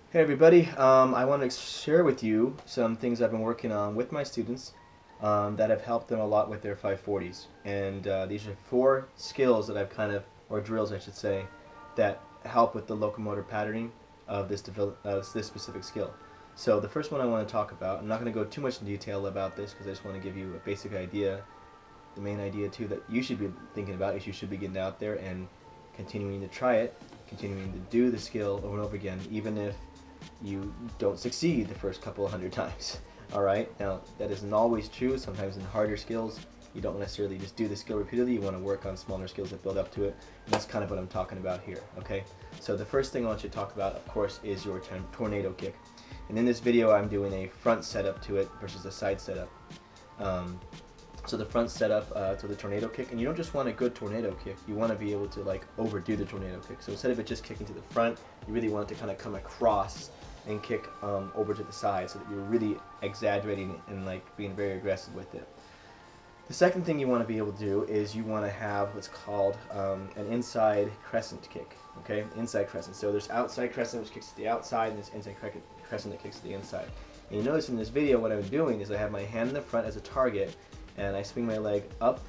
Hey everybody, I want to share with you some things I've been working on with my students that have helped them a lot with their 540s. And these are 4 skills that I've or drills I should say, that help with the locomotor patterning of this specific skill. So the first one I want to talk about, I'm not going to go too much in detail about this because I just want to give you a basic idea. The main idea too that you should be thinking about is you should be getting out there and continuing to try it, continuing to do the skill over and over again, even if you don't succeed the first couple of 100 times. Alright, now that isn't always true. Sometimes in harder skills you don't necessarily just do the skill repeatedly, you want to work on smaller skills that build up to it, and that's kind of what I'm talking about here. Okay, so the first thing I want you to talk about, of course, is your tornado kick. And in this video I'm doing a front setup to it versus a side setup. So the front setup to the tornado kick, and you don't just want a good tornado kick, you want to be able to like overdo the tornado kick. So instead of it just kicking to the front, you really want it to kind of come across and kick over to the side, so that you're really exaggerating and like being very aggressive with it. The second thing you want to be able to do is you want to have what's called an inside crescent kick. Okay, inside crescent. So there's outside crescent which kicks to the outside, and there's inside crescent that kicks to the inside. And you notice in this video what I'm doing is I have my hand in the front as a target, and I swing my leg up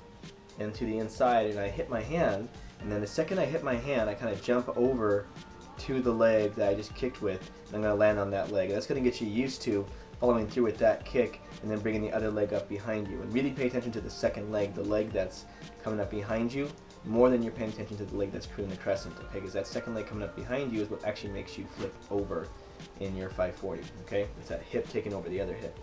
and to the inside, and I hit my hand, and then the second I hit my hand I kind of jump over to the leg that I just kicked with, and I'm going to land on that leg. That's going to get you used to following through with that kick and then bringing the other leg up behind you. And really pay attention to the second leg, the leg that's coming up behind you, more than you're paying attention to the leg that's creating the crescent, okay? Because that second leg coming up behind you is what actually makes you flip over in your 540, okay? It's that hip taking over the other hip.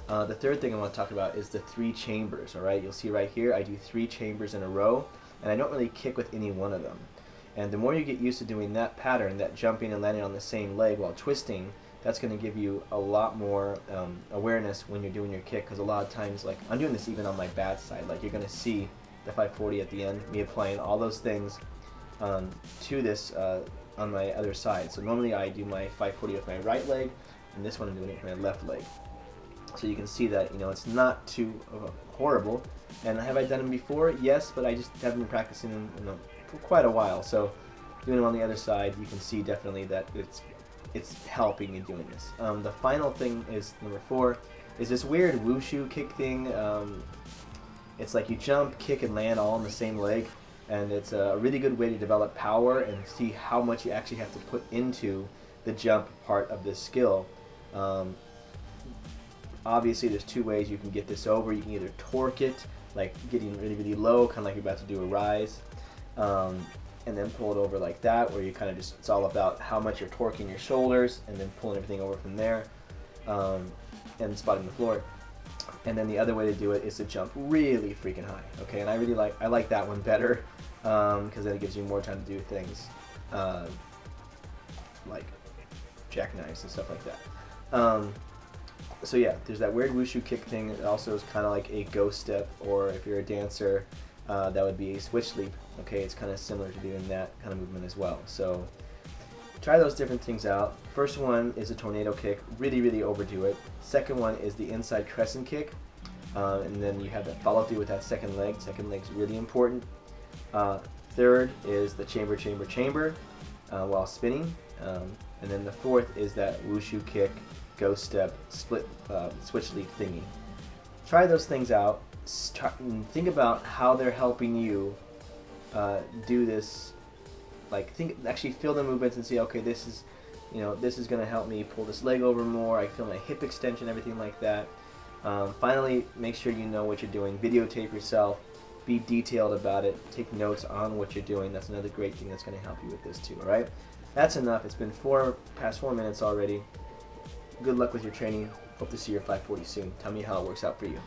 The third thing I want to talk about is the 3 chambers, alright? You'll see right here I do 3 chambers in a row, and I don't really kick with any one of them. And the more you get used to doing that pattern, that jumping and landing on the same leg while twisting, that's going to give you a lot more awareness when you're doing your kick, because a lot of times, like I'm doing this even on my bad side, like you're going to see the 540 at the end, me applying all those things to this on my other side. So normally I do my 540 with my right leg, and this one I'm doing it with my left leg. So you can see that, you know, it's not too horrible. And have I done them before? Yes, but I just haven't been practicing them, you know, for quite a while. So doing them on the other side, you can see definitely that it's helping in doing this. The final thing is number 4, is this weird Wushu kick thing. It's like you jump, kick, and land all on the same leg, and it's a really good way to develop power and see how much you actually have to put into the jump part of this skill. Obviously there's 2 ways you can get this over. You can either torque it, like getting really, really low, kind of like you're about to do a rise, and then pull it over like that, where you kind of just, it's all about how much you're torquing your shoulders and then pulling everything over from there, and spotting the floor. And then the other way to do it is to jump really freaking high, okay? And I like that one better, because then it gives you more time to do things like jackknives and stuff like that. So yeah, there's that weird Wushu kick thing. It also is kind of like a ghost step, or if you're a dancer, that would be a switch leap. Okay, it's kind of similar to doing that kind of movement as well. So try those different things out. First one is a tornado kick. Really, really overdo it. Second one is the inside crescent kick, and then you have that follow through with that second leg. Second leg's really important. Third is the chamber, chamber, chamber while spinning, and then the fourth is that Wushu kick, ghost step, split switch leap thingy. Try those things out. Think about how they're helping you do this. Like actually feel the movements and see, okay, this is, you know, this is going to help me pull this leg over more. I feel my hip extension, everything like that. Finally, make sure you know what you're doing. Videotape yourself. Be detailed about it. Take notes on what you're doing. That's another great thing that's going to help you with this too. All right, that's enough. It's been past 4 minutes already. Good luck with your training. Hope to see your 540 soon. Tell me how it works out for you.